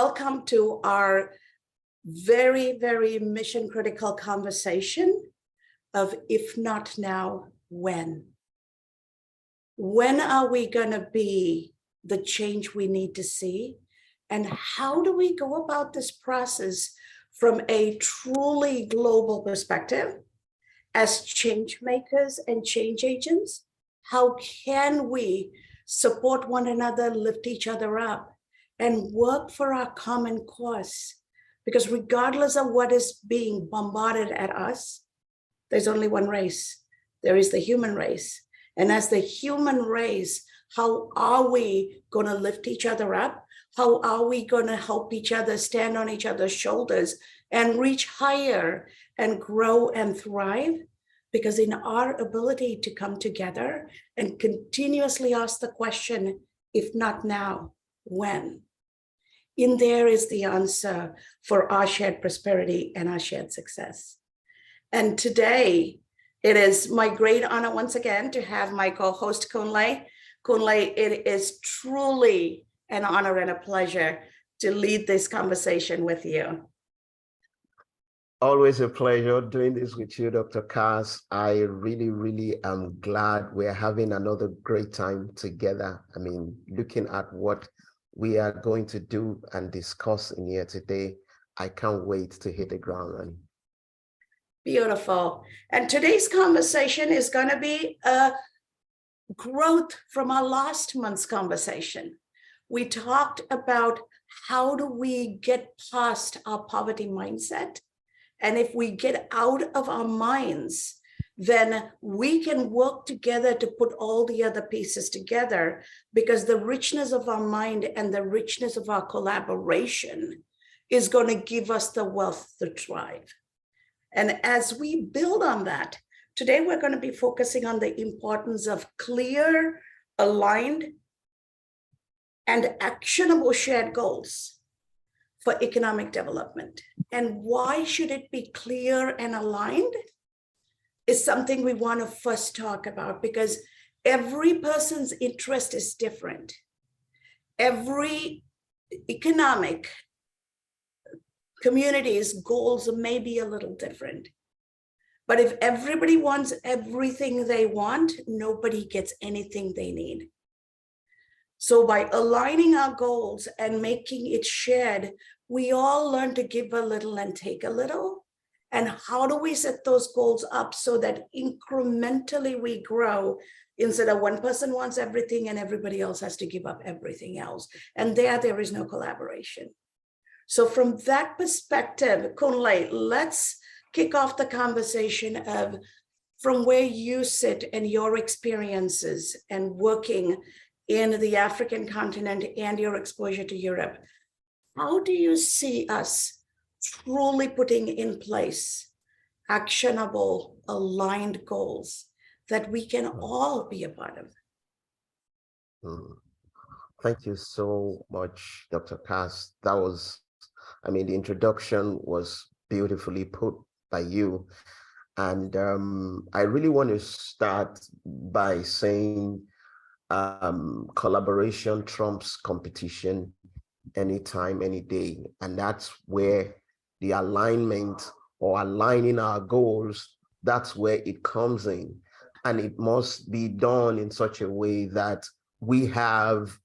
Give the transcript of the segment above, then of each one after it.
Welcome to our very, very mission critical conversation of if not now, when? When are we going to be the change we need to see? And how do we go about this process from a truly global perspective as change makers and change agents? How can we support one another, lift each other up, and work for our common cause? Because regardless of what is being bombarded at us, there's only one race. There is the human race. And as the human race, how are we going to lift each other up? How are we going to help each other stand on each other's shoulders and reach higher and grow and thrive? Because in our ability to come together and continuously ask the question, if not now, when? In there is the answer for our shared prosperity and our shared success. And today, it is my great honor once again to have my co-host Kunle. Kunle, it is truly an honor and a pleasure to lead this conversation with you. Always a pleasure doing this with you, Dr. Cass. I really am glad we're having another great time together. I mean, looking at what we are going to do and discuss in here today, I can't wait to hit the ground running. Beautiful. And today's conversation is going to be a growth from our last month's conversation. We talked about how do we get past our poverty mindset. And if we get out of our minds, then we can work together to put all the other pieces together, because the richness of our mind and the richness of our collaboration is going to give us the wealth to thrive. And as we build on that, today we're going to be focusing on the importance of clear, aligned, and actionable shared goals for economic development. And why should it be clear and aligned is something we want to first talk about, because every person's interest is different. Every economic community's goals may be a little different. But if everybody wants everything they want, nobody gets anything they need. So by aligning our goals and making it shared, we all learn to give a little and take a little. And how do we set those goals up so that incrementally we grow, instead of one person wants everything and everybody else has to give up everything else? And there is no collaboration. So from that perspective, Kunle, let's kick off the conversation of from where you sit and your experiences and working in the African continent and your exposure to Europe. How do you see us truly putting in place actionable, aligned goals that we can all be a part of? Thank you so much, Dr. Cass. That was, I mean, the introduction was beautifully put by you. And I really want to start by saying collaboration trumps competition anytime, any day. And that's where the alignment or aligning our goals, that's where it comes in. And it must be done in such a way that we have,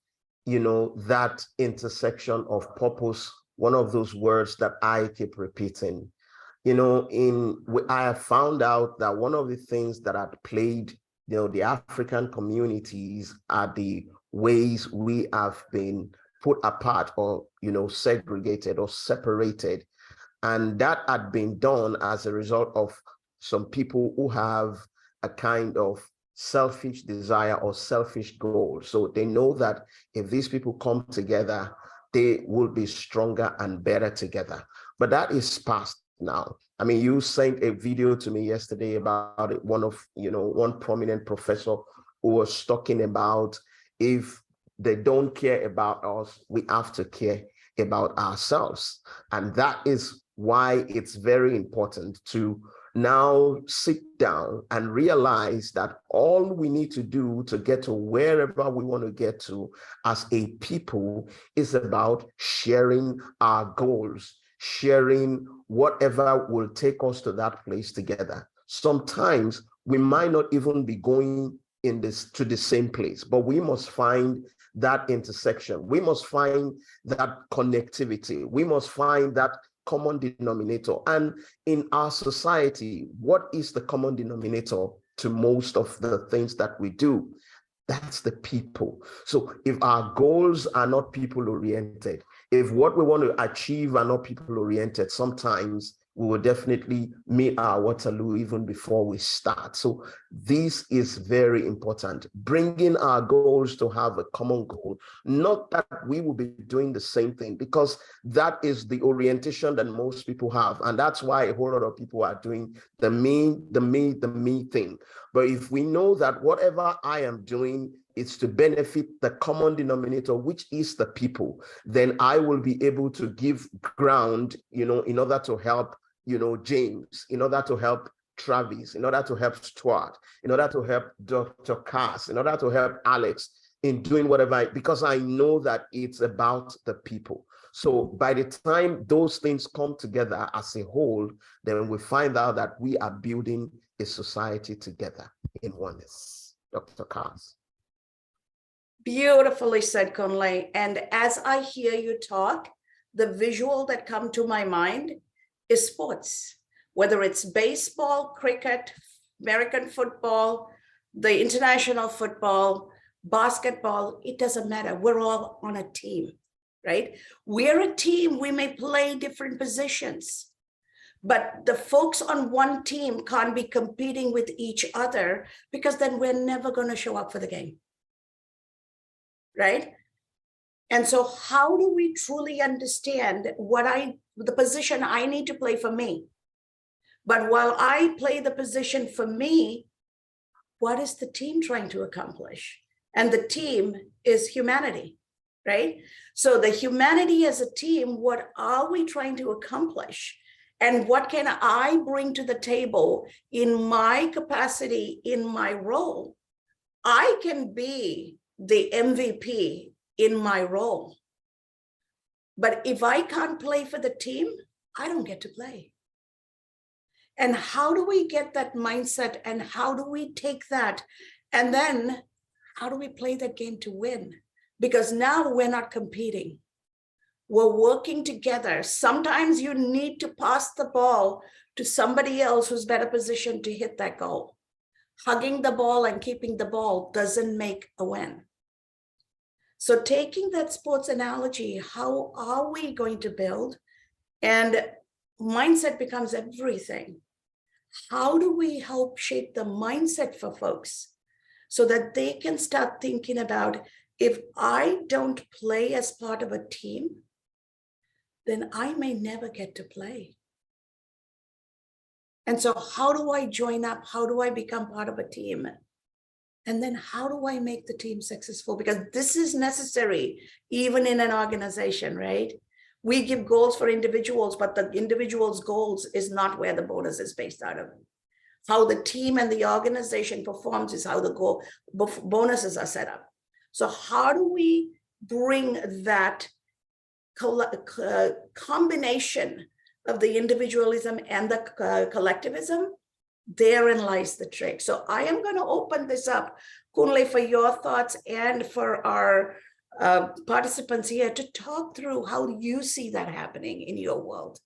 you know, that intersection of purpose, one of those words that I keep repeating. You know, I have found out that one of the things that had played, you know, the African communities are the ways we have been put apart or, you know, segregated or separated. And that had been done as a result of some people who have a kind of selfish desire or selfish goal. So they know that if these people come together, they will be stronger and better together. But that is past now. I mean, you sent a video to me yesterday about it, one prominent professor who was talking about if they don't care about us, we have to care about ourselves. And that is why it's very important to now sit down and realize that all we need to do to get to wherever we want to get to as a people is about sharing our goals, sharing whatever will take us to that place together. Sometimes we might not even be going to the same place, but we must find that intersection. We must find that connectivity. We must find that common denominator. And in our society, what is the common denominator to most of the things that we do? That's the people. So if our goals are not people oriented, if what we want to achieve are not people oriented, sometimes we will definitely meet our Waterloo even before we start. So this is very important. Bringing our goals to have a common goal, not that we will be doing the same thing, because that is the orientation that most people have. And that's why a whole lot of people are doing the me thing. But if we know that whatever I am doing is to benefit the common denominator, which is the people, then I will be able to give ground, in order to help, James, in order to help Travis, in order to help Stuart, in order to help Dr. Cass, in order to help Alex in doing whatever, because I know that it's about the people. So by the time those things come together as a whole, then we find out that we are building a society together in oneness. Dr. Cass. Beautifully said, Kunle. And as I hear you talk, the visual that comes to my mind is sports, whether it's baseball, cricket, American football, the international football, basketball, it doesn't matter. We're all on a team, right? We're a team. We may play different positions, but the folks on one team can't be competing with each other, because then we're never going to show up for the game. Right? And so how do we truly understand the position I need to play for me? But while I play the position for me, what is the team trying to accomplish? And the team is humanity, right? So the humanity as a team, what are we trying to accomplish? And what can I bring to the table in my capacity, in my role? I can be the MVP in my role. But if I can't play for the team, I don't get to play. And how do we get that mindset, and how do we take that? And then how do we play that game to win? Because now we're not competing. We're working together. Sometimes you need to pass the ball to somebody else who's better positioned to hit that goal. Hugging the ball and keeping the ball doesn't make a win. So taking that sports analogy, how are we going to build? And mindset becomes everything. How do we help shape the mindset for folks so that they can start thinking about, if I don't play as part of a team, then I may never get to play. And so how do I join up? How do I become part of a team? And then how do I make the team successful? Because this is necessary, even in an organization, right? We give goals for individuals, but the individual's goals is not where the bonus is based out of. How the team and the organization performs is how the goal bonuses are set up. So how do we bring that combination of the individualism and the collectivism? Therein lies the trick. So I am going to open this up, Kunle, for your thoughts and for our participants here to talk through how you see that happening in your world.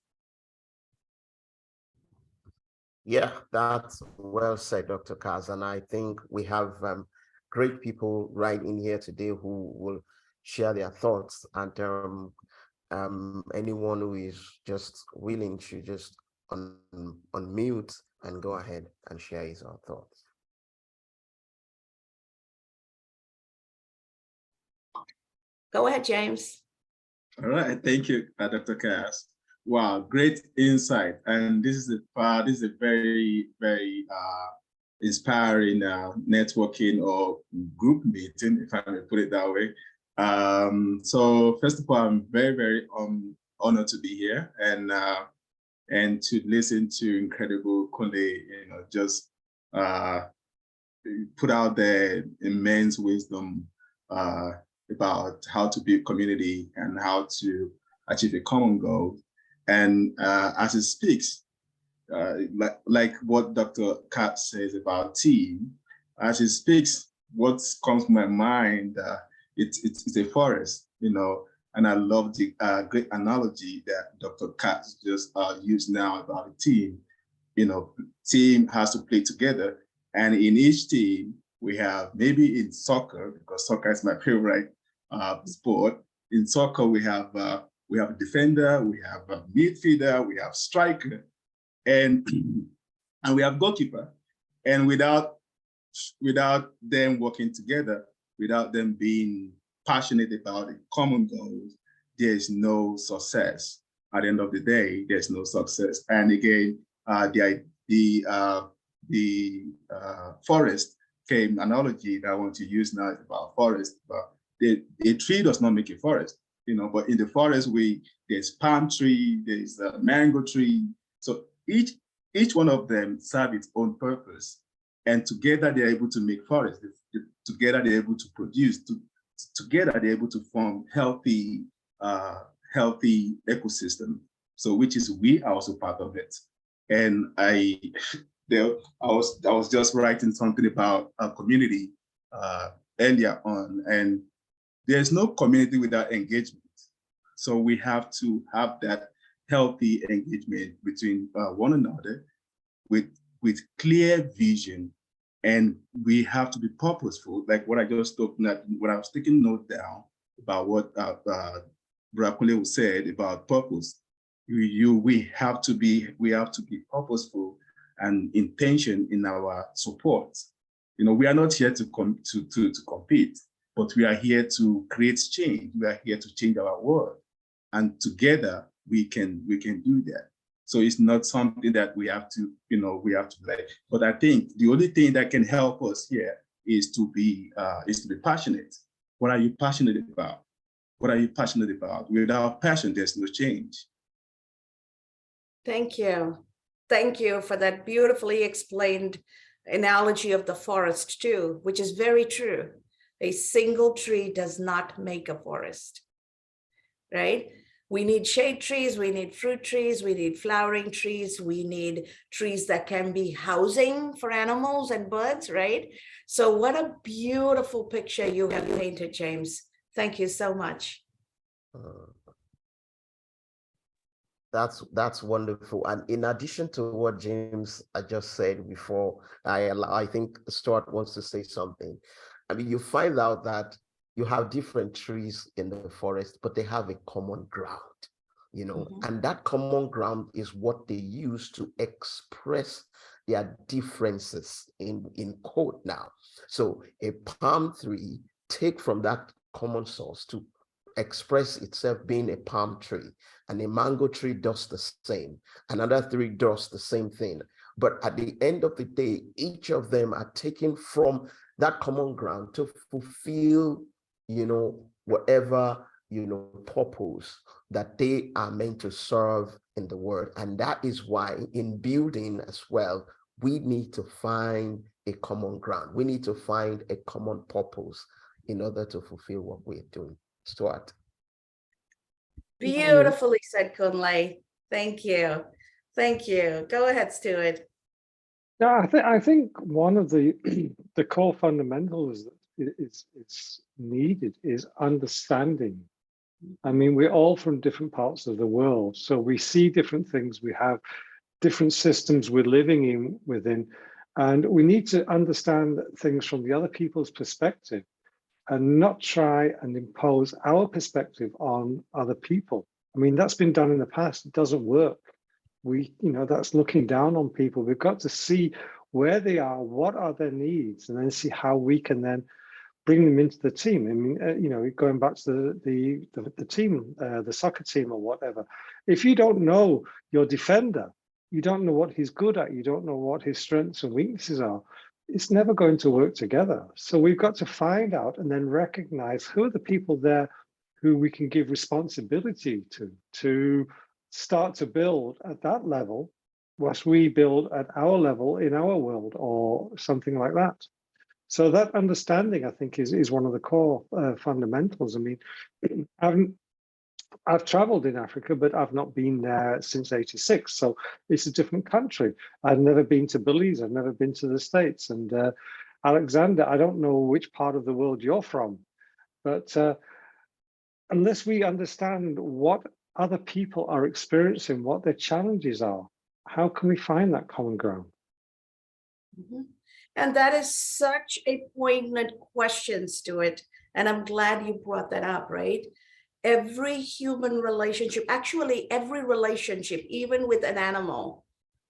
Yeah, that's well said, Dr. Kaz. And I think we have great people right in here today who will share their thoughts. And anyone who is just willing to just unmute and go ahead and share his own thoughts. Go ahead, James. All right, thank you, Dr. Cass. Wow, great insight. And this is a very, very inspiring networking or group meeting, if I may put it that way. So first of all, I'm very, very honored to be here. And and to listen to incredible Kunle, just put out their immense wisdom about how to build community and how to achieve a common goal. And as it speaks, like what Dr. Katz says about team, as it speaks, what comes to my mind, it's a forest, and I love the great analogy that Dr. Katz just used now about a team. Team has to play together, and in each team, we have, maybe in soccer, because soccer is my favorite sport. In soccer, we have a defender, we have a midfielder, we have striker, and we have goalkeeper. And without them working together, without them being passionate about a common goals, there's no success. At the end of the day, there's no success. And again, the forest analogy that I want to use now is about forest. But a tree does not make a forest, but in the forest, there's palm tree, there's a mango tree. So each one of them serve its own purpose, and together they're able to make forest. Together they're able to produce. Together they're able to form healthy ecosystem. So we are also part of it. And I was just writing something about a community earlier on, and there's no community without engagement. So we have to have that healthy engagement between one another with clear vision, and we have to be purposeful. Like what I just talked about when I was taking note down about what Brother Kunle said about purpose. We have to be purposeful and intention in our support. We are not here to compete, but we are here to create change. We are here to change our world, and together we can do that. So it's not something that we have to like. But I think the only thing that can help us here is to be passionate. What are you passionate about? What are you passionate about? Without passion, there's no change. Thank you. Thank you for that beautifully explained analogy of the forest too, which is very true. A single tree does not make a forest, right? We need shade trees, we need fruit trees, we need flowering trees, we need trees that can be housing for animals and birds, right? So what a beautiful picture you have painted, James. Thank you so much. That's wonderful. And in addition to what James I just said before, I think Stuart wants to say something. I mean, you find out that you have different trees in the forest, but they have a common ground, and that common ground is what they use to express their differences in quote now. So a palm tree take from that common source to express itself being a palm tree, and a mango tree does the same. Another tree does the same thing. But at the end of the day, each of them are taken from that common ground to fulfill, whatever, purpose that they are meant to serve in the world. And that is why in building as well, we need to find a common ground. We need to find a common purpose in order to fulfill what we're doing. Stuart. Beautifully said, Kunle. Thank you. Thank you. Go ahead, Stuart. Yeah, I think one of the the core fundamentals that is needed is understanding. I mean, we're all from different parts of the world, so we see different things. We have different systems we're living within, and we need to understand things from the other people's perspective, and not try and impose our perspective on other people. I mean, that's been done in the past. It doesn't work. That's looking down on people. We've got to see where they are, what are their needs, and then see how we can then bring them into the team. I mean, going back to the team, the soccer team or whatever. If you don't know your defender, you don't know what he's good at, you don't know what his strengths and weaknesses are, it's never going to work together. So we've got to find out and then recognize who are the people there who we can give responsibility to start to build at that level, whilst we build at our level in our world, or something like that. So that understanding, I think, is one of the core fundamentals. I mean, I've traveled in Africa, but I've not been there since '86. So it's a different country. I've never been to Belize. I've never been to the States. And Alexander, I don't know which part of the world you're from, but unless we understand what other people are experiencing, what their challenges are, how can we find that common ground? Mm-hmm. And that is such a poignant question, Stuart. And I'm glad you brought that up, right? Every human relationship, actually every relationship, even with an animal,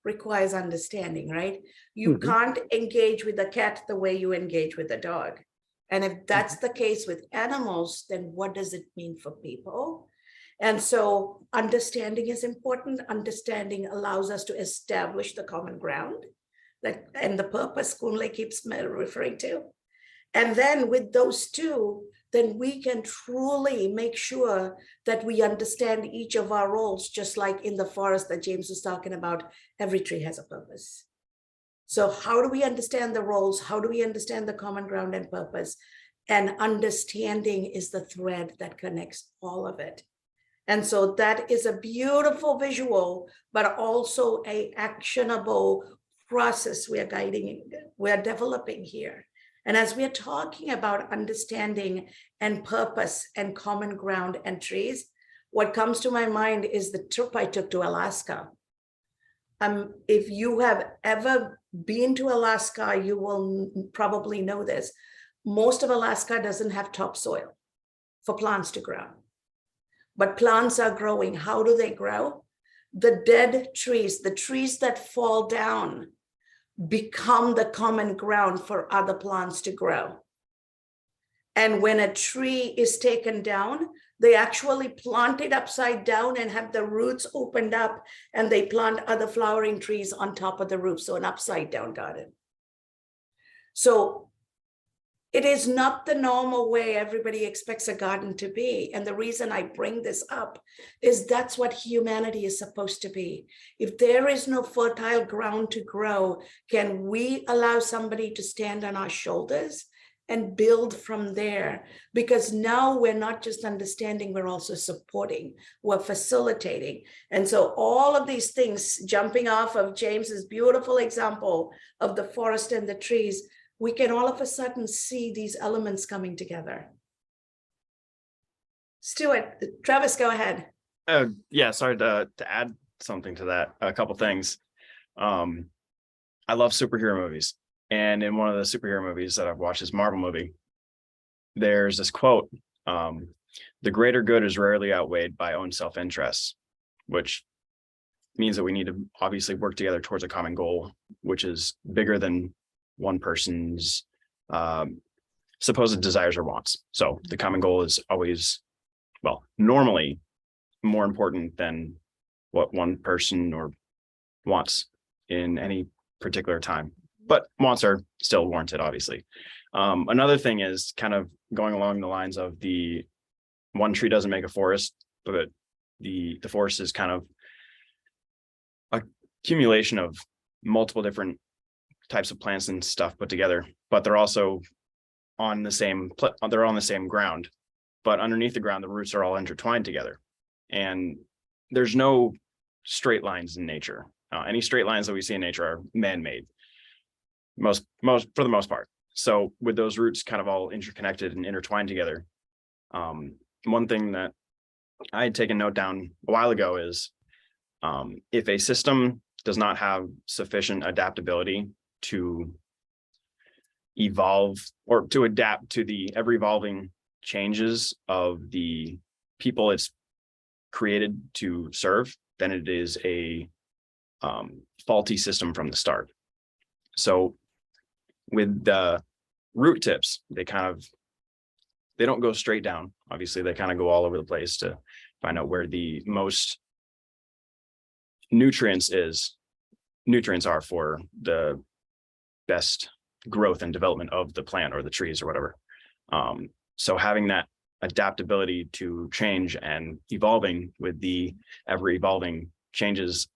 requires understanding, right? You can't engage with a cat the way you engage with a dog. And if that's the case with animals, then what does it mean for people? And so understanding is important. Understanding allows us to establish the common ground and the purpose Kunle keeps referring to. And then with those two, then we can truly make sure that we understand each of our roles, just like in the forest that James was talking about, every tree has a purpose. So how do we understand the roles? How do we understand the common ground and purpose? And understanding is the thread that connects all of it. And so that is a beautiful visual, but also an actionable process we're developing here. And as we're talking about understanding and purpose and common ground and trees, what comes to my mind is the trip I took to Alaska. If you have ever been to Alaska, you will probably know this. Most of Alaska doesn't have topsoil for plants to grow. But plants are growing. How do they grow? The dead trees, the trees that fall down, become the common ground for other plants to grow. And when a tree is taken down, they actually plant it upside down and have the roots opened up, and they plant other flowering trees on top of the roof. So an upside down garden. So it is not the normal way everybody expects a garden to be. And the reason I bring this up is that's what humanity is supposed to be. If there is no fertile ground to grow, can we allow somebody to stand on our shoulders and build from there? Because now we're not just understanding, we're also supporting, we're facilitating. And so all of these things, jumping off of James's beautiful example of the forest and the trees, we can all of a sudden see these elements coming together. Stuart, Travis, go ahead. Yeah, sorry to add something to that. A couple things. I love superhero movies. And in one of the superhero movies that I've watched, this Marvel movie, there's this quote, the greater good is rarely outweighed by own self-interest, which means that we need to obviously work together towards a common goal, which is bigger than one person's supposed desires or wants. So the common goal is always, well, normally more important than what one person or wants in any particular time, but wants are still warranted, obviously. Another thing is kind of going along the lines of the one tree doesn't make a forest, but the forest is kind of a accumulation of multiple different types of plants and stuff put together, but they're also on the same ground, but underneath the ground the roots are all intertwined together, and there's no straight lines in nature. Any straight lines that we see in nature are man-made, most for the most part. So with those roots kind of all interconnected and intertwined together, one thing that I had taken note down a while ago is if a system does not have sufficient adaptability to evolve or to adapt to the ever-evolving changes of the people it's created to serve, then it is a faulty system from the start. So with the root tips, they don't go straight down. Obviously, they kind of go all over the place to find out where the most nutrients are for the best growth and development of the plant or the trees or whatever. So having that adaptability to change and evolving with the ever evolving changes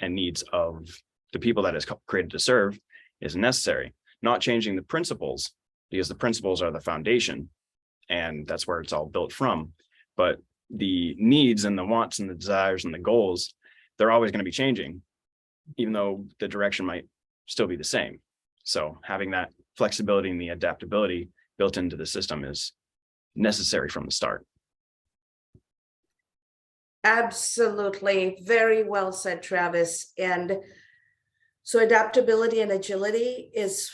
and needs of the people that is created to serve is necessary. Not changing the principles, because the principles are the foundation and that's where it's all built from. But the needs and the wants and the desires and the goals, they're always going to be changing, even though the direction might still be the same. So having that flexibility and the adaptability built into the system is necessary from the start. Absolutely. Very well said, Travis. And so adaptability and agility is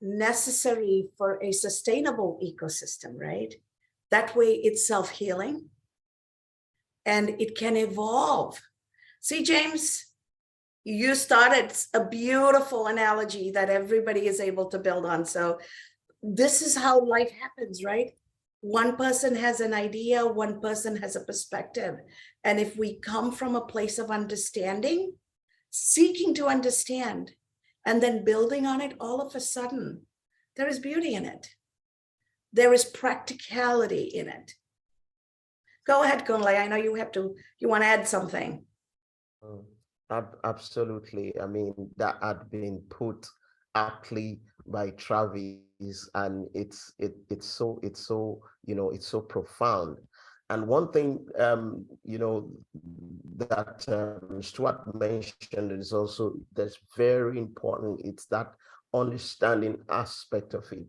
necessary for a sustainable ecosystem, right? That way it's self-healing and it can evolve. See, James, you started a beautiful analogy that everybody is able to build on. So this is how life happens, right? One person has an idea, one person has a perspective. And if we come from a place of understanding, seeking to understand, and then building on it, all of a sudden, there is beauty in it. There is practicality in it. Go ahead, Kunle. I know you want to add something. Absolutely. I mean, that had been put aptly by Travis, and it's so profound. And one thing that Stuart mentioned is also that's very important. It's that understanding aspect of it.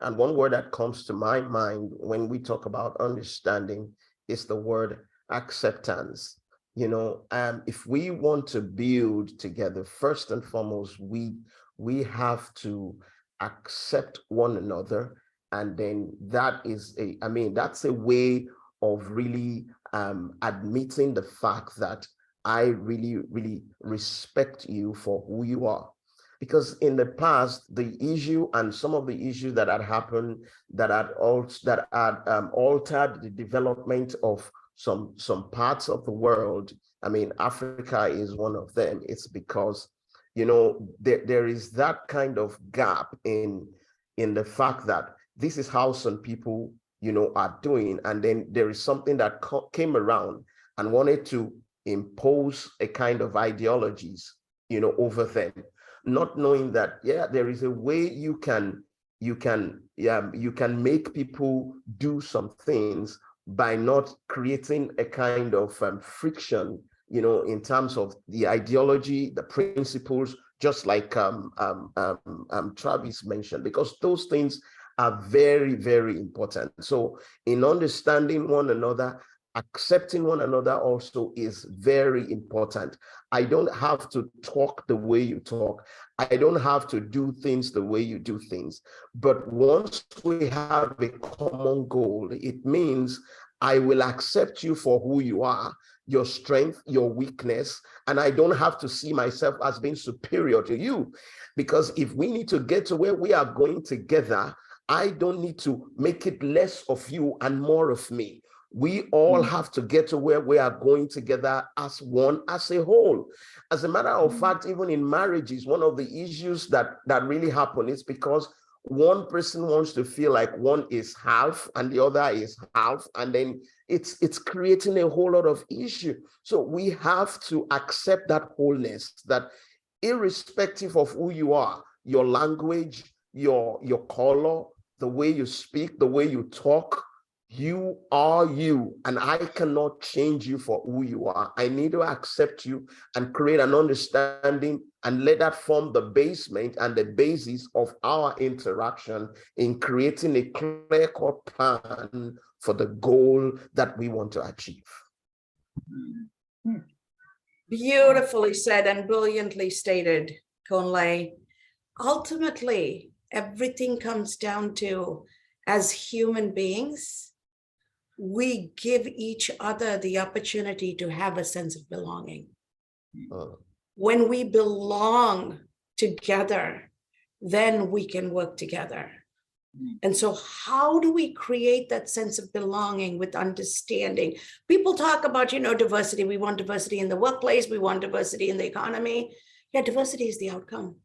And one word that comes to my mind when we talk about understanding is the word acceptance. If we want to build together, first and foremost, we have to accept one another. And then that's a way of really admitting the fact that I really, really respect you for who you are. Because in the past, the issue and some of the issues that had happened that had altered the development of some parts of the world. I mean, Africa is one of them. It's because, there is that kind of gap in the fact that this is how some people, are doing. And then there is something that came around and wanted to impose a kind of ideologies, over them, not knowing that, there is a way you can make people do some things by not creating a kind of friction, in terms of the ideology, the principles, just like Travis mentioned, because those things are very, very important. So in understanding one another, accepting one another also is very important. I don't have to talk the way you talk. I don't have to do things the way you do things. But once we have a common goal, it means I will accept you for who you are, your strength, your weakness, and I don't have to see myself as being superior to you. Because if we need to get to where we are going together, I don't need to make it less of you and more of me. We all have to get to where we are going together as one, as a whole. As a matter of fact, even in marriages, one of the issues that really happen is because one person wants to feel like one is half and the other is half, and then it's creating a whole lot of issue. So we have to accept that wholeness, that irrespective of who you are, your language, your color, the way you speak, the way you talk, you are you, and I cannot change you for who you are. I need to accept you and create an understanding and let that form the basement and the basis of our interaction in creating a clear-cut plan for the goal that we want to achieve. Beautifully said and brilliantly stated, Kunle. Ultimately, everything comes down to, as human beings, we give each other the opportunity to have a sense of belonging. When we belong together, then we can work together. And so how do we create that sense of belonging with understanding? People talk about, diversity. We want diversity in the workplace. We want diversity in the economy. Yeah, diversity is the outcome.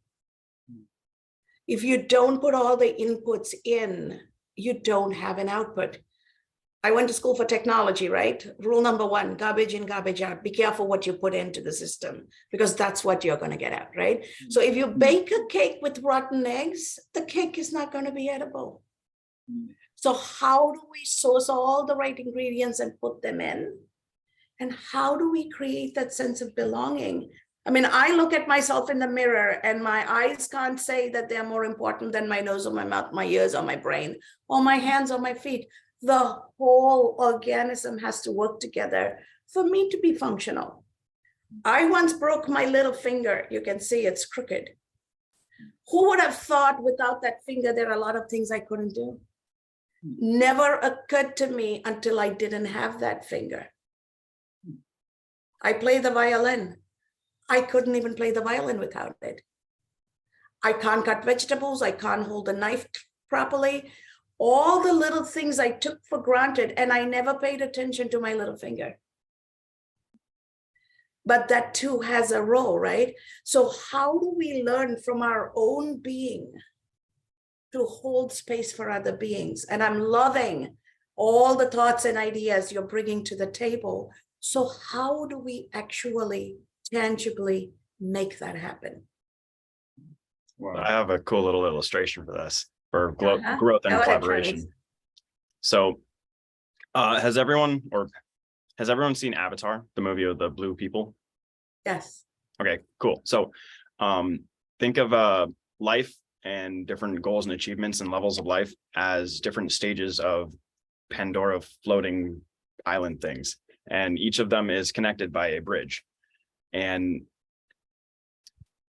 If you don't put all the inputs in, you don't have an output. I went to school for technology, right? Rule number one, garbage in, garbage out. Be careful what you put into the system because that's what you're going to get out, right? So if you bake a cake with rotten eggs, the cake is not going to be edible. So how do we source all the right ingredients and put them in? And how do we create that sense of belonging? I mean, I look at myself in the mirror and my eyes can't say that they're more important than my nose or my mouth, my ears or my brain, or my hands or my feet. The whole organism has to work together for me to be functional. I once broke my little finger. You can see it's crooked. Who would have thought without that finger, there are a lot of things I couldn't do? Never occurred to me until I didn't have that finger. I play the violin. I couldn't even play the violin without it. I can't cut vegetables. I can't hold a knife properly. All the little things I took for granted, and I never paid attention to my little finger. But that too has a role, right? So how do we learn from our own being to hold space for other beings? And I'm loving all the thoughts and ideas you're bringing to the table. So how do we actually tangibly make that happen? Wow. I have a cool little illustration for this, for growth and Go ahead, collaboration. Travis. So has everyone seen Avatar, the movie of the blue people? Yes. Okay, cool. So think of life and different goals and achievements and levels of life as different stages of Pandora floating island things. And each of them is connected by a bridge. And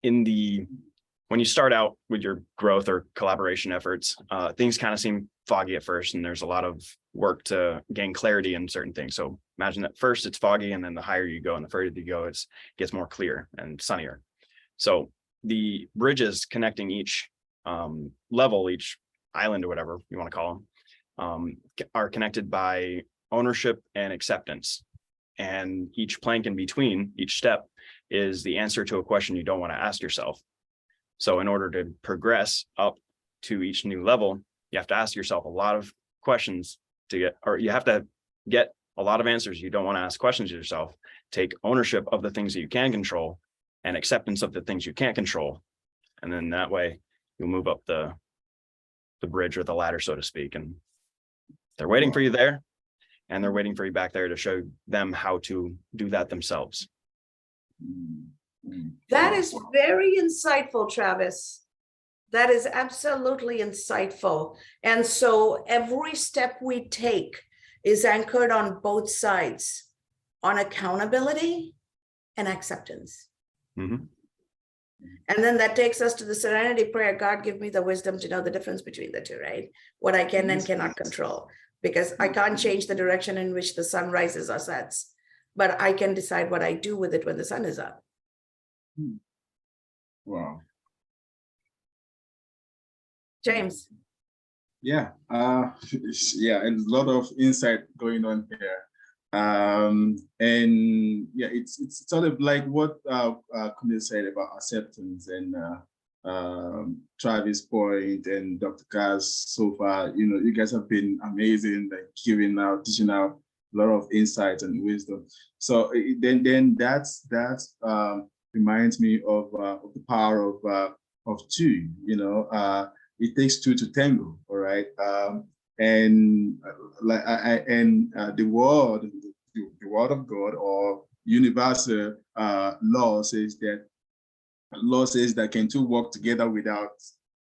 when you start out with your growth or collaboration efforts, things kind of seem foggy at first, and there's a lot of work to gain clarity in certain things. So imagine that first it's foggy, and then the higher you go and the further you go, it gets more clear and sunnier. So the bridges connecting each level, each island or whatever you want to call them, are connected by ownership and acceptance. And each plank in between, each step, is the answer to a question you don't want to ask yourself. So in order to progress up to each new level, you have to ask yourself a lot of questions you have to get a lot of answers you don't want to ask questions of yourself, take ownership of the things that you can control and acceptance of the things you can't control. And then that way you'll move up the bridge or the ladder, so to speak. And they're waiting for you there, and they're waiting for you back there to show them how to do that themselves. That is very insightful, Travis. That is absolutely insightful. And so every step we take is anchored on both sides, on accountability and acceptance. Mm-hmm. And then that takes us to the serenity prayer. God, give me the wisdom to know the difference between the two, right? What I can and cannot control, because I can't change the direction in which the sun rises or sets, but I can decide what I do with it when the sun is up. Wow. James. Yeah, yeah, and a lot of insight going on here. And yeah, it's sort of like what Kunle said about acceptance, and Travis' point and Dr. Kaz so far. You know, you guys have been amazing, like teaching out a lot of insight and wisdom. So then that's reminds me of the power of two. You know, it takes two to tango. All right, and the word of God or universal law says that can two work together without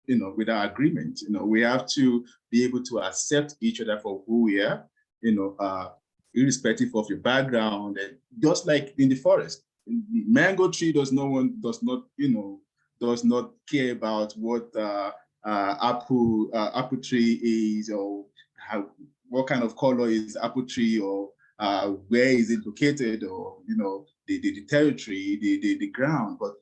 agreement. You know, we have to be able to accept each other for who we are. You know, irrespective of your background, and just like in the forest, mango tree does not care about what apple tree is, or what kind of color is apple tree, or where is it located, or the territory, the ground. But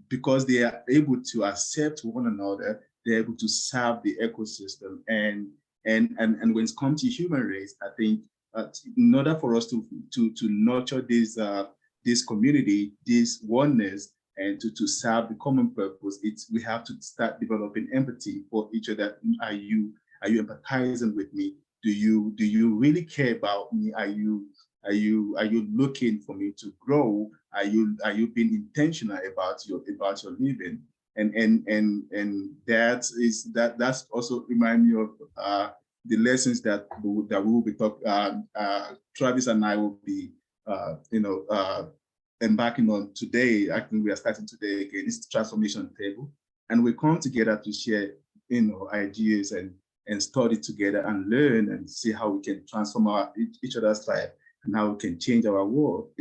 because they are able to accept one another, they're able to serve the ecosystem. And when it comes to human race, I think in order for us to nurture this community, this oneness, and to serve the common purpose, we have to start developing empathy for each other. Are you empathizing with me? Do you really care about me? Are you looking for me to grow? Are you being intentional about your living? And that's also remind me of the lessons that we will be talking. Travis and I will be embarking on today. I think we are starting today again. It's the transformation table, and we come together to share ideas and study together and learn and see how we can transform each other's life and how we can change our world.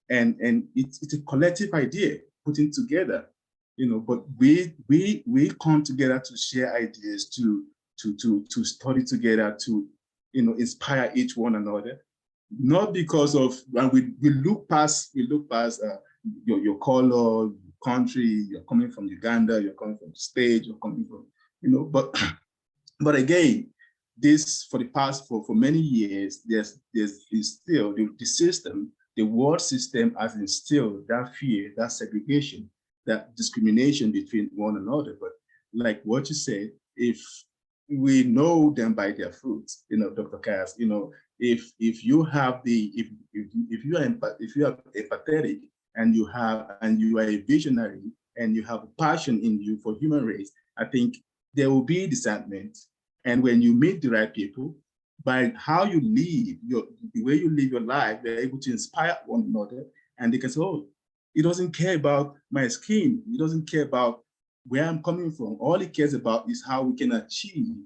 And it's a collective idea putting together. But we come together to share ideas, to study together, to inspire each one another. Not because of, when we look past your color, your country, you're coming from Uganda, you're coming from the States, you're coming from, but again, this for many years, there's still the system, the world system has instilled that fear, that segregation, that discrimination between one another. But like what you said, if we know them by their fruits, Dr. Cass, if you have if you are empathetic and you are a visionary and you have a passion in you for human race, I think there will be discernment. And when you meet the right people, by how you live, the way you live your life, they're able to inspire one another, and they can say, oh, he doesn't care about my skin. He doesn't care about where I'm coming from. All he cares about is how we can achieve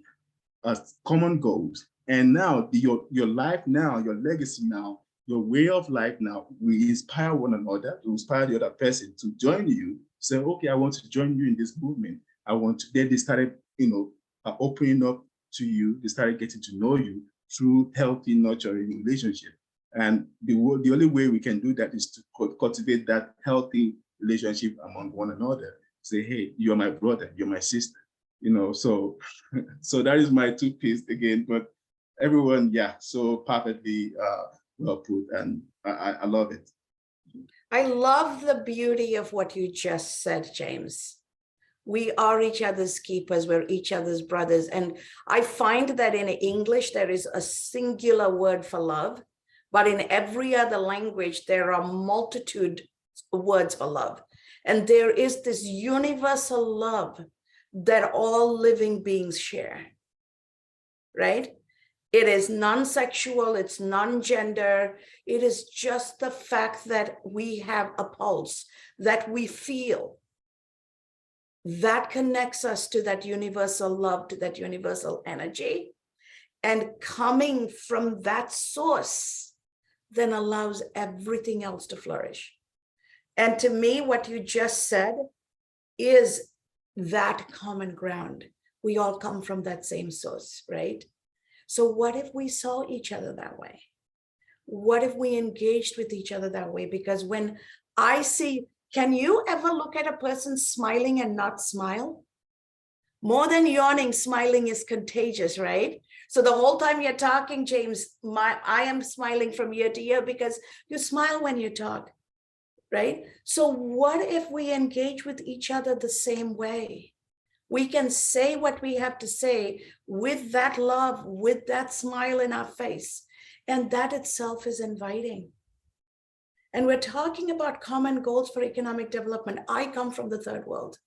common goals. And now your life now, your legacy now, your way of life now, we inspire one another, to inspire the other person to join you. Say, okay, I want to join you in this movement. I want to. Then they started, opening up to you. They started getting to know you through healthy, nurturing relationship. And the only way we can do that is to cultivate that healthy relationship among one another. Say, hey, you're my brother, you're my sister. So that is my two piece again. But everyone, yeah, so perfectly well put, and I love it. I love the beauty of what you just said, James. We are each other's keepers, we're each other's brothers. And I find that in English, there is a singular word for love, but in every other language, there are multitude words for love. And there is this universal love that all living beings share, right? It is non-sexual, it's non-gender. It is just the fact that we have a pulse, that we feel. That connects us to that universal love, to that universal energy. And coming from that source then allows everything else to flourish. And to me, what you just said is that common ground. We all come from that same source, right? So what if we saw each other that way? What if we engaged with each other that way? Because when I see, can you ever look at a person smiling and not smile? More than yawning, smiling is contagious, right? So the whole time you're talking, James, I am smiling from ear to ear because you smile when you talk, right? So what if we engage with each other the same way? We can say what we have to say with that love, with that smile in our face. And that itself is inviting. And we're talking about common goals for economic development. I come from the third world.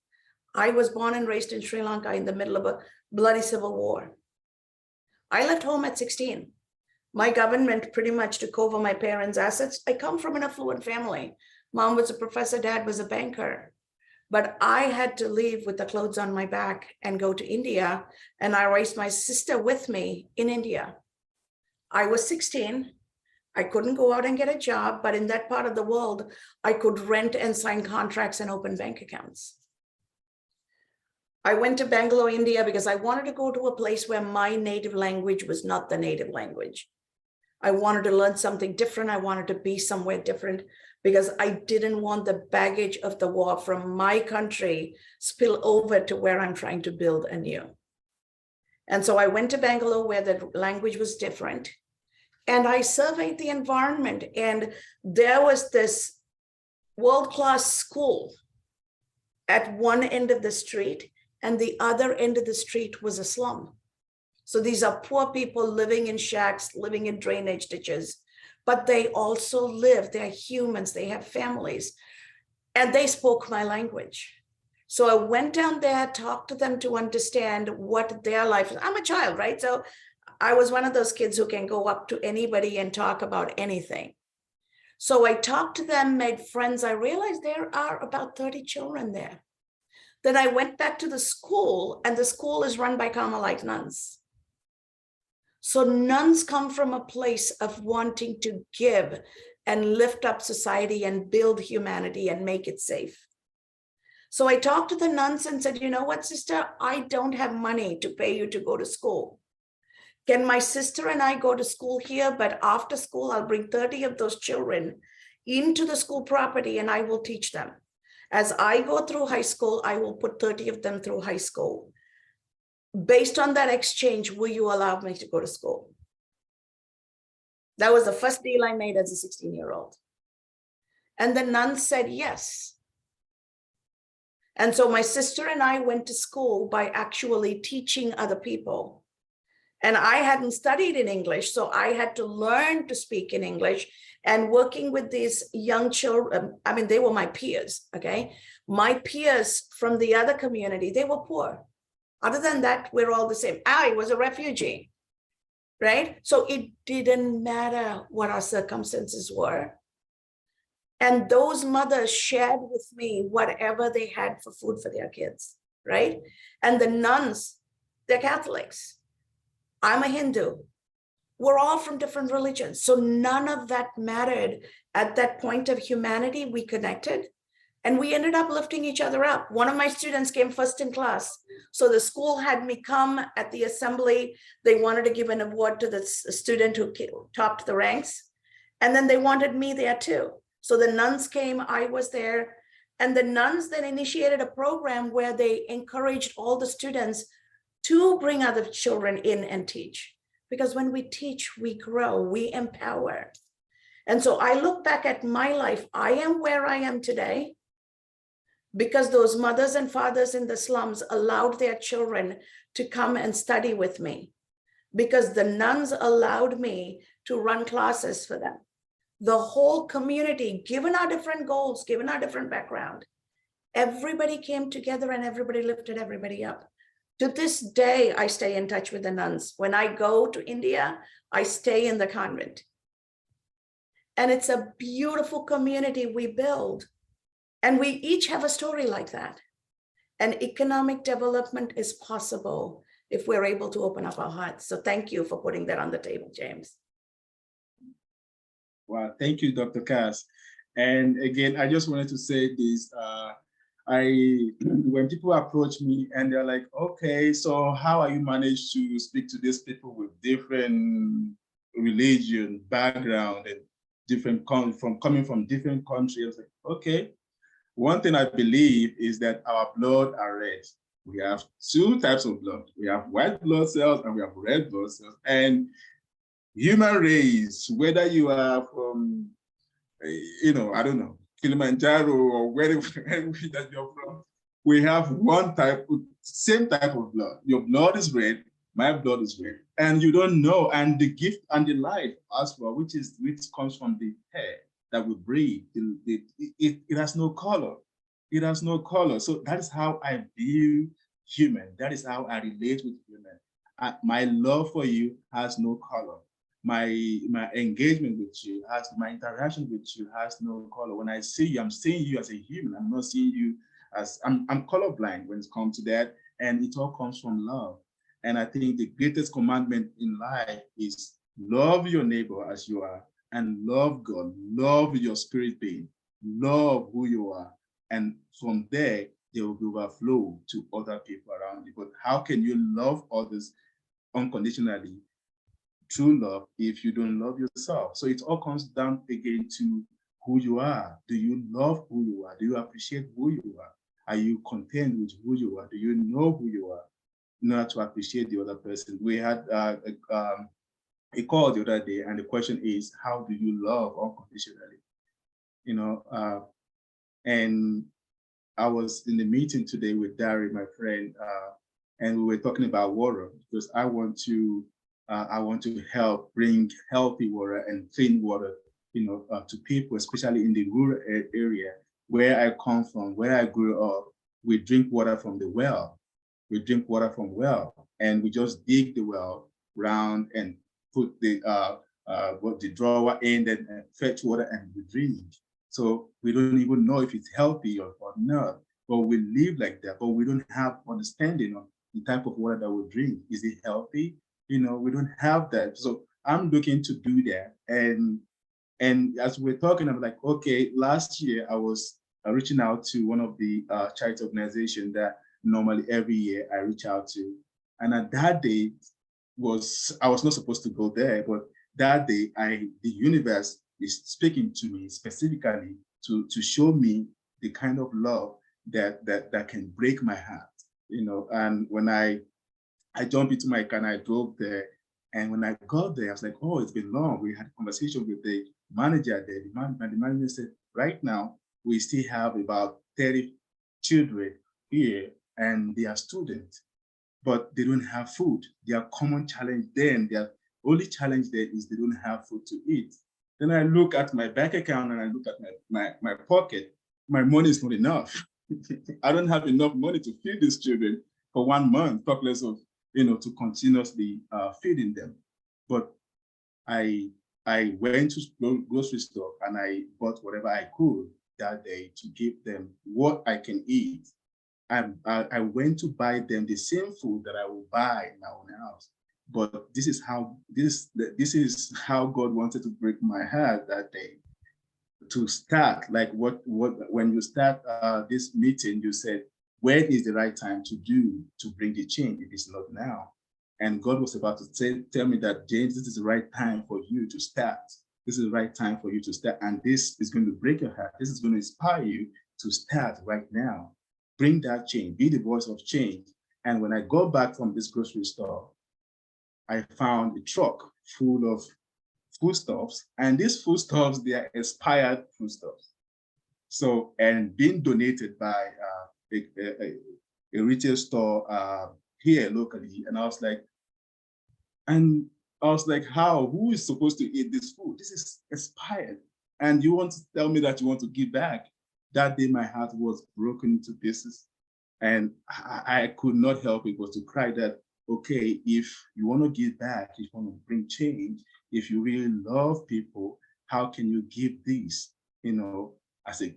I was born and raised in Sri Lanka in the middle of a bloody civil war. I left home at 16. My government pretty much took over my parents' assets. I come from an affluent family. Mom was a professor, dad was a banker. But I had to leave with the clothes on my back and go to India. And I raised my sister with me in India. I was 16. I couldn't go out and get a job, but in that part of the world, I could rent and sign contracts and open bank accounts. I went to Bangalore, India, because I wanted to go to a place where my native language was not the native language. I wanted to learn something different. I wanted to be somewhere different because I didn't want the baggage of the war from my country spill over to where I'm trying to build anew. And so I went to Bangalore where the language was different. And I surveyed the environment, and there was this world-class school at one end of the street, and the other end of the street was a slum. So these are poor people living in shacks, living in drainage ditches, but they also live, they're humans, they have families, and they spoke my language. So I went down there, talked to them to understand what their life is. I'm a child, right? So I was one of those kids who can go up to anybody and talk about anything. So I talked to them, made friends. I realized there are about 30 children there. Then I went back to the school, and the school is run by Carmelite nuns. So nuns come from a place of wanting to give and lift up society and build humanity and make it safe. So I talked to the nuns and said, you know what, sister, I don't have money to pay you to go to school. Can my sister and I go to school here? But after school, I'll bring 30 of those children into the school property and I will teach them. As I go through high school, I will put 30 of them through high school. Based on that exchange, will you allow me to go to school? That was the first deal I made as a 16-year-old. And the nuns said yes. And so my sister and I went to school by actually teaching other people. And I hadn't studied in English, so I had to learn to speak in English. And working with these young children, I mean, they were my peers, okay? My peers from the other community, they were poor. Other than that, we're all the same. I was a refugee, right? So it didn't matter what our circumstances were. And those mothers shared with me whatever they had for food for their kids, right? And the nuns, they're Catholics. I'm a Hindu. We're all from different religions. So none of that mattered. At that point of humanity, we connected and we ended up lifting each other up. One of my students came first in class. So the school had me come at the assembly. They wanted to give an award to the student who topped the ranks. And then they wanted me there too. So the nuns came, I was there. And the nuns then initiated a program where they encouraged all the students to bring other children in and teach. Because when we teach, we grow, we empower. And so I look back at my life, I am where I am today because those mothers and fathers in the slums allowed their children to come and study with me, because the nuns allowed me to run classes for them. The whole community, given our different goals, given our different background, everybody came together and everybody lifted everybody up. To this day, I stay in touch with the nuns. When I go to India, I stay in the convent. And it's a beautiful community we build. And we each have a story like that. And economic development is possible if we're able to open up our hearts. So thank you for putting that on the table, James. Wow, thank you, Dr. Cass. And again, I just wanted to say this. When people approach me and they're like, okay, so how are you managed to speak to these people with different religion, background, and coming from different countries? Like, okay, one thing I believe is that our blood are red. We have two types of blood. We have white blood cells and we have red blood cells. And human race, whether you are from, I don't know, Kilimanjaro or wherever that you're from, we have same type of blood. Your blood is red, my blood is red, and you don't know. And the gift and the life as well, which comes from the air that we breathe, it has no color. It has no color. So that is how I view human. That is how I relate with human. My love for you has no color. My engagement with you my interaction with you has no color. When I see you, I'm seeing you as a human. I'm not seeing you as, I'm colorblind when it comes to that. And it all comes from love. And I think the greatest commandment in life is love your neighbor as you are, and love God, love your spirit being, love who you are. And from there, they will overflow to other people around you. But how can you love others unconditionally, true love, if you don't love yourself? So it all comes down again to who you are. Do you love who you are? Do you appreciate who you are? Are you content with who you are? Do you know who you are? Not to appreciate the other person. We had a call the other day, and the question is, how do you love unconditionally? And I was in the meeting today with Dari, my friend, and we were talking about water, because I want to help bring healthy water and clean water, to people, especially in the rural area where I come from, where I grew up. We drink water from the well. We drink water from well, and we just dig the well round and put the drawer in and fetch water and we drink. So we don't even know if it's healthy or not, but we live like that, but we don't have understanding of the type of water that we drink. Is it healthy? We don't have that. So I'm looking to do that. And as we're talking, I'm like, okay, last year I was reaching out to one of the charity organizations that normally every year I reach out to. And at that day I was not supposed to go there, but that day the universe is speaking to me specifically to show me the kind of love that can break my heart, and when I jumped into my car and I drove there, and when I got there, I was like, oh, it's been long. We had a conversation with the manager there. The manager said, right now, we still have about 30 children here, and they are students, but they don't have food. Their common challenge then, their only challenge there is they don't have food to eat. Then I look at my bank account and I look at my pocket. My money is not enough. I don't have enough money to feed these children for 1 month, talk less of, to continuously feeding them. But I went to grocery store and I bought whatever I could that day to give them what I can eat. I went to buy them the same food that I will buy in my own house. But this is how God wanted to break my heart that day. To start, like when you start this meeting, you said, when is the right time to bring the change? It is not now. And God was about to tell me that, James, this is the right time for you to start. This is the right time for you to start. And this is going to break your heart. This is going to inspire you to start right now. Bring that change, be the voice of change. And when I go back from this grocery store, I found a truck full of foodstuffs, and these foodstuffs, they are expired foodstuffs. So, and being donated by a retail store here locally, and I was like, how? Who is supposed to eat this food? This is expired, and you want to tell me that you want to give back? That day, my heart was broken into pieces, and I could not help it but to cry that, okay, if you want to give back, if you want to bring change, if you really love people, how can you give this, as a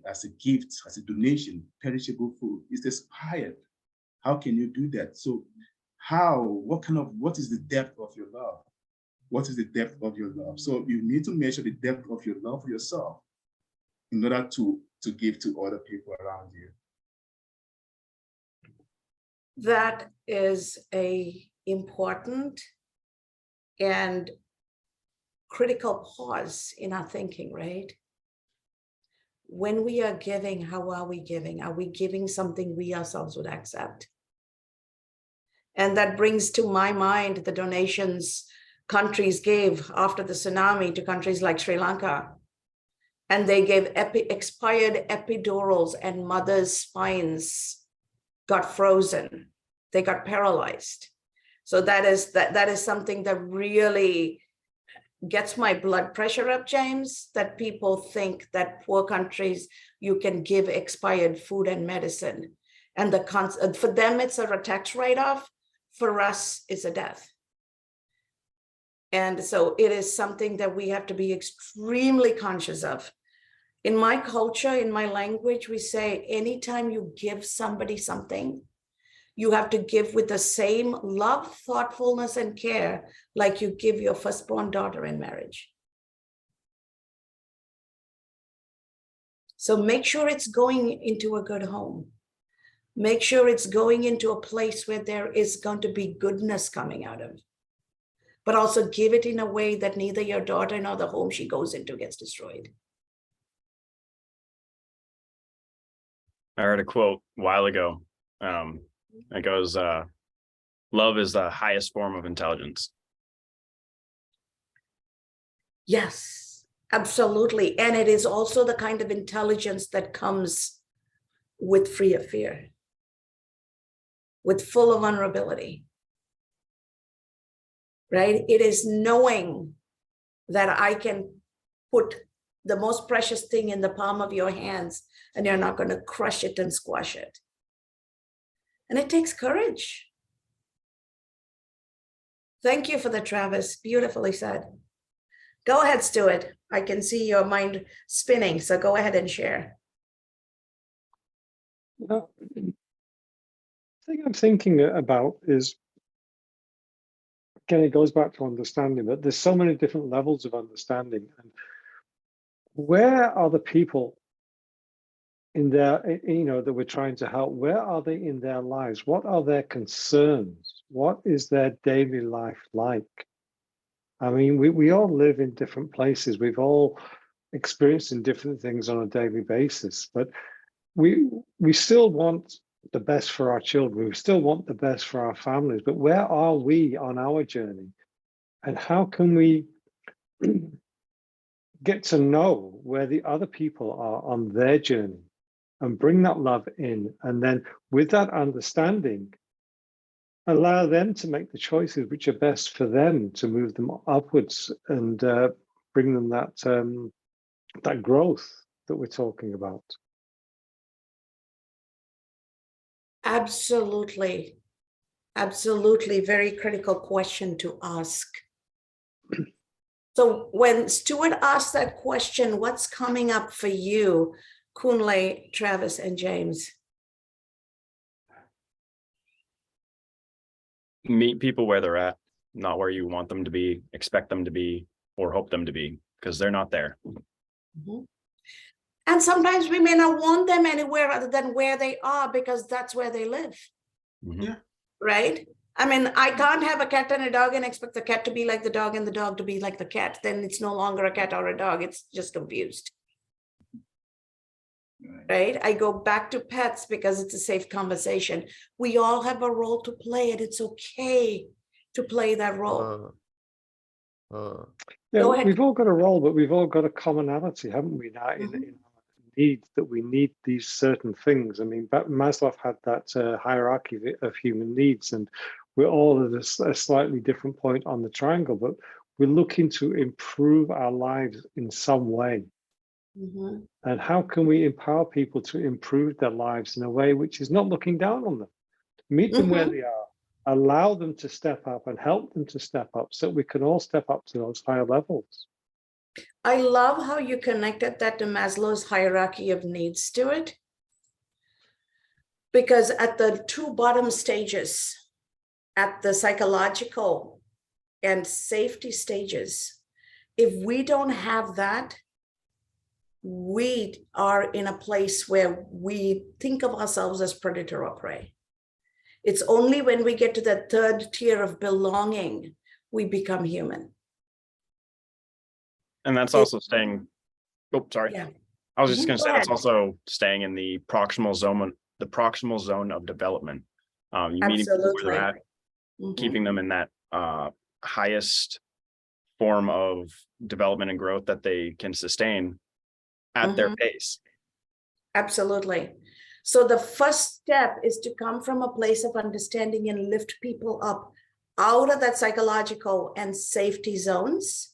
gift, as a donation, perishable food? It's expired. How can you do that? So what is the depth of your love? What is the depth of your love? So you need to measure the depth of your love for yourself in order to give to other people around you. That is a important and critical pause in our thinking, right? When we are giving, how are we giving? Are we giving something we ourselves would accept? And that brings to my mind the donations countries gave after the tsunami to countries like Sri Lanka. And they gave expired epidurals, and mothers' spines got frozen. They got paralyzed. So that is something that really gets my blood pressure up, James, that people think that poor countries, you can give expired food and medicine. And for them, it's a tax write-off. For us, it's a death. And so it is something that we have to be extremely conscious of. In my culture, in my language, we say, anytime you give somebody something, you have to give with the same love, thoughtfulness, and care like you give your firstborn daughter in marriage. So make sure it's going into a good home. Make sure it's going into a place where there is going to be goodness coming out of. But also give it in a way that neither your daughter nor the home she goes into gets destroyed. I heard a quote a while ago. It goes, love is the highest form of intelligence. Yes, absolutely. And it is also the kind of intelligence that comes with free of fear. with full vulnerability, right? It is knowing that I can put the most precious thing in the palm of your hands and you're not going to crush it and squash it. And it takes courage. Thank you for that, Travis. Beautifully said. Go ahead, Stuart. I can see your mind spinning, so go ahead and share. The thing I'm thinking about is, again, it goes back to understanding, but there's so many different levels of understanding. And where are the people in their, that we're trying to help? Where are they in their lives? What are their concerns? What is their daily life like? I mean, we all live in different places. We've all experienced in different things on a daily basis, but we still want the best for our children. We still want the best for our families, but where are we on our journey? And how can we get to know where the other people are on their journey and bring that love in? And then with that understanding, allow them to make the choices which are best for them to move them upwards and bring them that growth that we're talking about. Absolutely. Absolutely. Very critical question to ask. So when Stuart asked that question, what's coming up for you, Kunle, Travis, and James? Meet people where they're at, not where you want them to be, expect them to be, or hope them to be, because they're not there. Mm-hmm. And sometimes we may not want them anywhere other than where they are because that's where they live. Mm-hmm. Yeah. Right? I mean, I can't have a cat and a dog and expect the cat to be like the dog and the dog to be like the cat. Then it's no longer a cat or a dog. It's just confused. Right? I go back to pets because it's a safe conversation. We all have a role to play, and it's okay to play that role. Yeah, Go ahead. we've all got a role, but we've all got a commonality, haven't we, now, in our needs, that we need these certain things. I mean, Maslow had that hierarchy of human needs, and we're all at a slightly different point on the triangle, but we're looking to improve our lives in some way. Mm-hmm. And how can we empower people to improve their lives in a way which is not looking down on them? Meet them where they are, allow them to step up and help them to step up so we can all step up to those higher levels. I love how you connected that to Maslow's hierarchy of needs, Stuart. Because at the two bottom stages, at the psychological and safety stages, if we don't have that, we are in a place where we think of ourselves as predator or prey. It's only when we get to that third tier of belonging, we become human. And that's also staying. Oh, sorry. Yeah. I was just going to say that's ahead. also staying in the proximal zone of development. You meeting people where they're at, keeping them in that highest form of development and growth that they can sustain at their pace. Absolutely. So the first step is to come from a place of understanding and lift people up out of that psychological and safety zones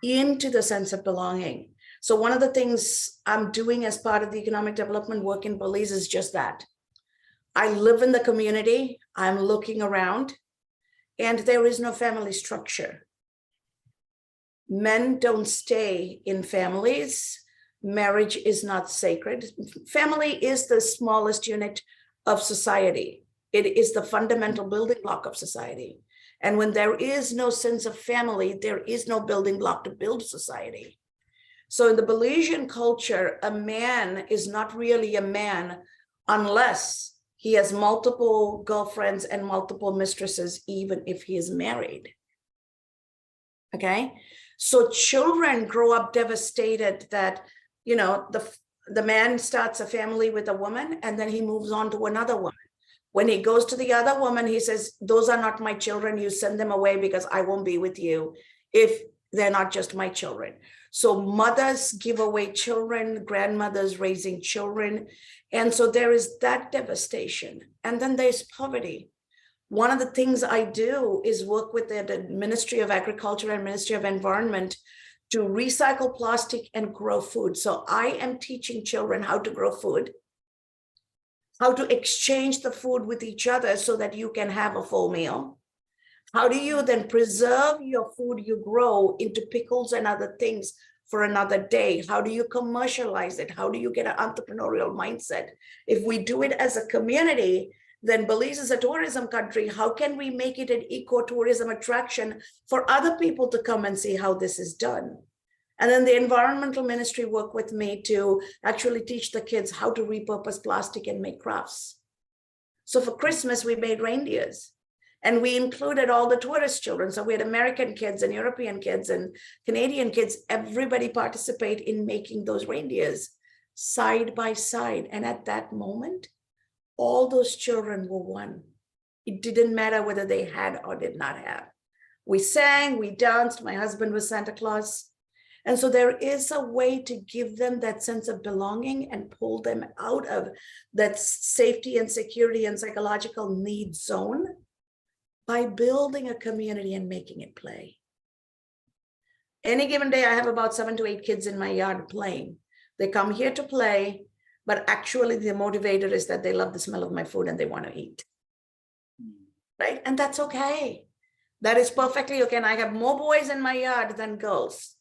into the sense of belonging. So one of the things I'm doing as part of the economic development work in Belize is just that. I live in the community, I'm looking around, and there is no family structure. Men don't stay in families. Marriage is not sacred. Family is the smallest unit of society. It is the fundamental building block of society. And when there is no sense of family, there is no building block to build society. So in the Belizean culture, a man is not really a man unless he has multiple girlfriends and multiple mistresses, even if he is married. Okay? So children grow up devastated that, you know, the man starts a family with a woman and then he moves on to another woman. When he goes to the other woman, he says, those are not my children. You send them away because I won't be with you. If They're not just my children. So mothers give away children, grandmothers raising children. And so there is that devastation. And then there's poverty. One of the things I do is work with the Ministry of Agriculture and Ministry of Environment to recycle plastic and grow food. So I am teaching children how to grow food, how to exchange the food with each other so that you can have a full meal. How do you then preserve your food you grow into pickles and other things for another day? How do you commercialize it? How do you get an entrepreneurial mindset? If we do it as a community, then Belize is a tourism country. How can we make it an ecotourism attraction for other people to come and see how this is done? And then the environmental ministry work with me to actually teach the kids how to repurpose plastic and make crafts. So for Christmas, we made reindeers. And we included all the tourist children. So we had American kids and European kids and Canadian kids. Everybody participate in making those reindeers side by side. And at that moment, all those children were one. It didn't matter whether they had or did not have. We sang, we danced. My husband was Santa Claus. And so there is a way to give them that sense of belonging and pull them out of that safety and security and psychological need zone by building a community and making it play. Any given day, I have about 7 to 8 kids in my yard playing. They come here to play, but actually the motivator is that they love the smell of my food and they want to eat, right? And that's okay. That is perfectly okay. And I have more boys in my yard than girls,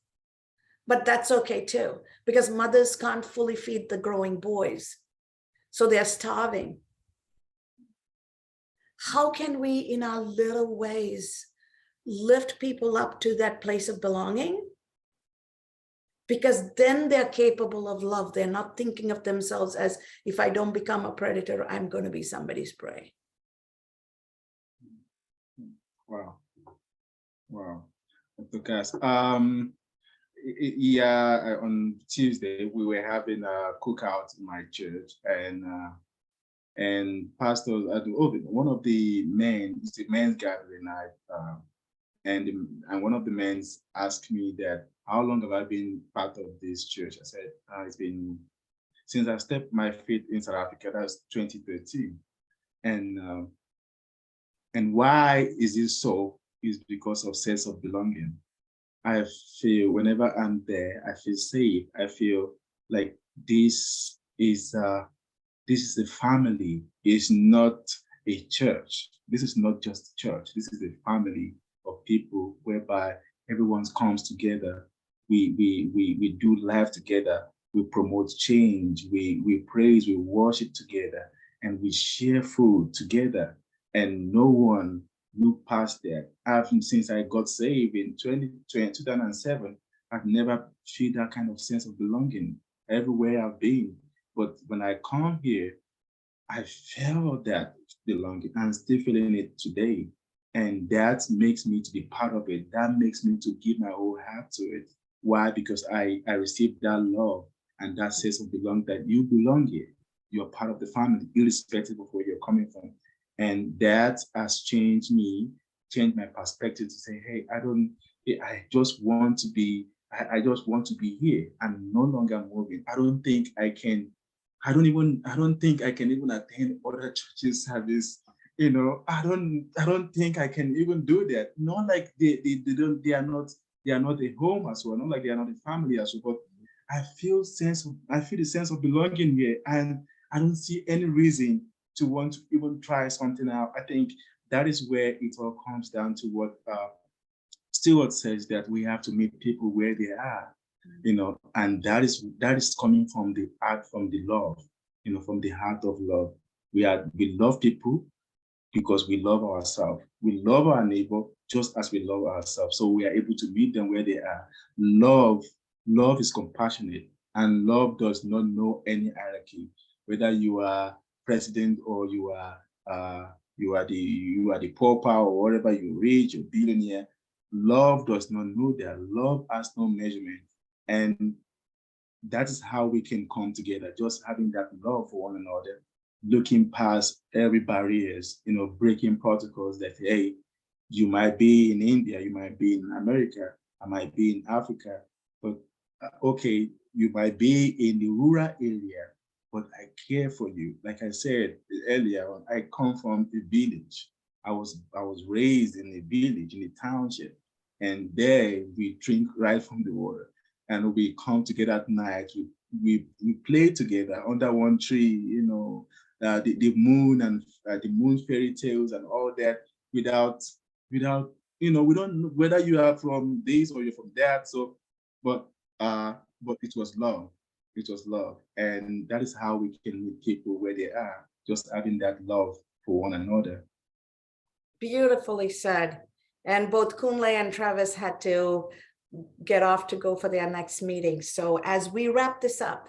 but that's okay too, because mothers can't fully feed the growing boys. So they're starving. How can we, in our little ways, lift people up to that place of belonging? Because then they're capable of love. They're not thinking of themselves as, if I don't become a predator, I'm going to be somebody's prey. Wow. Wow. Dr. Cass. Yeah, on Tuesday, we were having a cookout in my church, and pastors, one of the men, it's the men's gathering night, and one of the men asked me that, how long have I been part of this church? I said, it's been, since I stepped my feet in South Africa, that's 2013. And why is it so? Is because of sense of belonging. I feel whenever I'm there, I feel safe. I feel like this is a family. It's not a church. This is not just a church. This is a family of people whereby everyone comes together. We do life together. We promote change. We praise. We worship together, and we share food together. And no one look past that. Since I got saved in 2007, I've never felt that kind of sense of belonging everywhere I've been. But when I come here, I felt that belonging. I'm still feeling it today. And that makes me to be part of it. That makes me to give my whole heart to it. Why? Because I received that love and that sense of belonging, that you belong here. You're part of the family, irrespective of where you're coming from. And that has changed me, changed my perspective to say, hey, I just want to be here. I'm no longer moving. I don't think I can even attend other churches service. You know, I don't think I can even do that. Not like they are not a home as well, not like they are not a family as well. But I feel the sense of belonging here, and I don't see any reason to want to even try something out. I think that is where it all comes down to what Stewart says, that we have to meet people where they are, you know, and that is coming from the heart, from the love, you know, from the heart of love. We love people because we love ourselves. We love our neighbor just as we love ourselves. So we are able to meet them where they are. Love is compassionate, and love does not know any hierarchy. Whether you are president or you are the pauper, or whatever, you're rich or billionaire, love does not know that. Love has no measurement, and that is how we can come together. Just having that love for one another, looking past every barriers, you know, breaking protocols that, hey, you might be in India, you might be in America, I might be in Africa, but okay, you might be in the rural area, but I care for you. Like I said earlier, I come from a village. I was raised in a village, in a township, and there we drink right from the water, and we come together at night. We play together under one tree, you know, the moon and the moon fairy tales and all that, without you know, we don't know whether you are from this or you're from that. So, but it was love. It was love, and that is how we can meet people where they are, just having that love for one another. Beautifully said. And both Kunle and Travis had to get off to go for their next meeting. So as we wrap this up,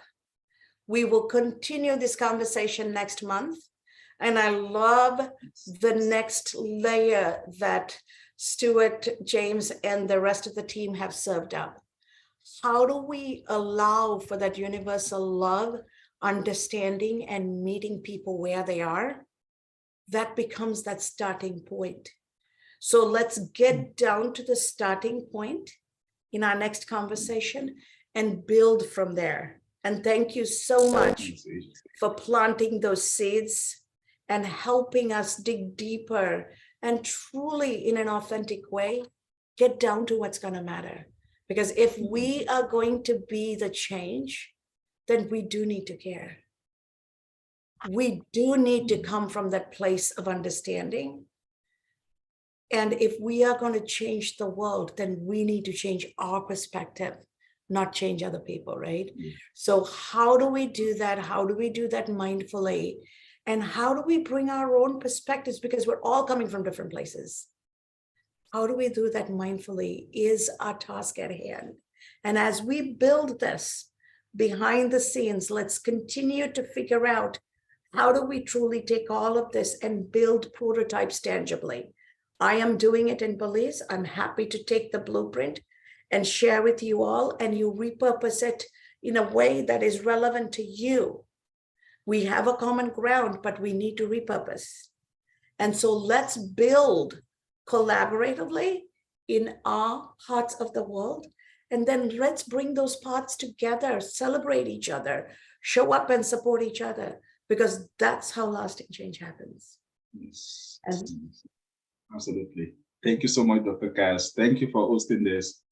we will continue this conversation next month. And I love the next layer that Stuart, James, and the rest of the team have served up. How do we allow for that universal love, understanding, and meeting people where they are? That becomes that starting point. So let's get down to the starting point in our next conversation and build from there. And thank you so much for planting those seeds and helping us dig deeper and truly, in an authentic way, get down to what's going to matter. Because if we are going to be the change, then we do need to care. We do need to come from that place of understanding. And if we are going to change the world, then we need to change our perspective, not change other people, right? So how do we do that? How do we do that mindfully? And how do we bring our own perspectives? Because we're all coming from different places. How do we do that mindfully is our task at hand. And as we build this behind the scenes, let's continue to figure out how do we truly take all of this and build prototypes tangibly. I am doing it in Belize. I'm happy to take the blueprint and share with you all, and you repurpose it in a way that is relevant to you. We have a common ground, but we need to repurpose. And so let's build collaboratively in our parts of the world. And then let's bring those parts together, celebrate each other, show up and support each other, because that's how lasting change happens. Yes. And absolutely. Thank you so much, Dr. Cass. Thank you for hosting this.